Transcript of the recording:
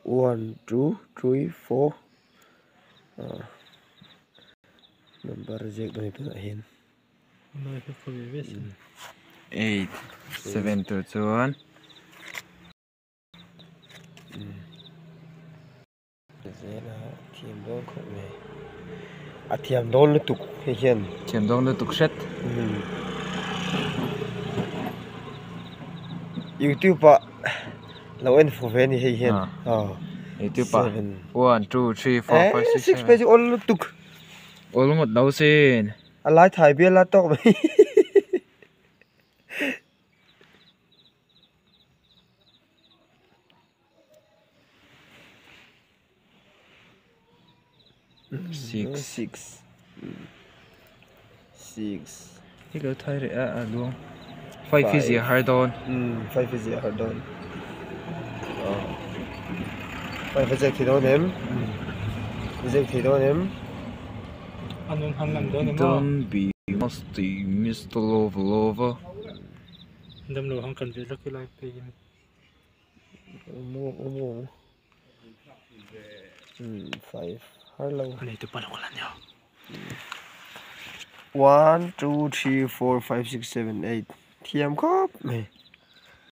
1 2 3 4 number reject doi pe hin 8 7 2 chuan zena thiam don kho me a thiam don lu tuk he hian thiam dong nu tuk set YouTube a lo en fu ve ni he hian YouTube 1 2 3 4 5 6 6 7 page all lu tuk all một nấu xin a lai thai bia la tok me 6 cái lối thay đấy luôn 5 phi gì hard on 5 phi gì hard on 5 phi thì đó ném reject thì đó ném anh han làm đó ném don't be musty Mr. Lover đâm lô không cần phải rất cái like page mua 5 hello anh ấy tự bắt đầu làm nhau 1 2 3 4 5 6 7 8 thiam khop me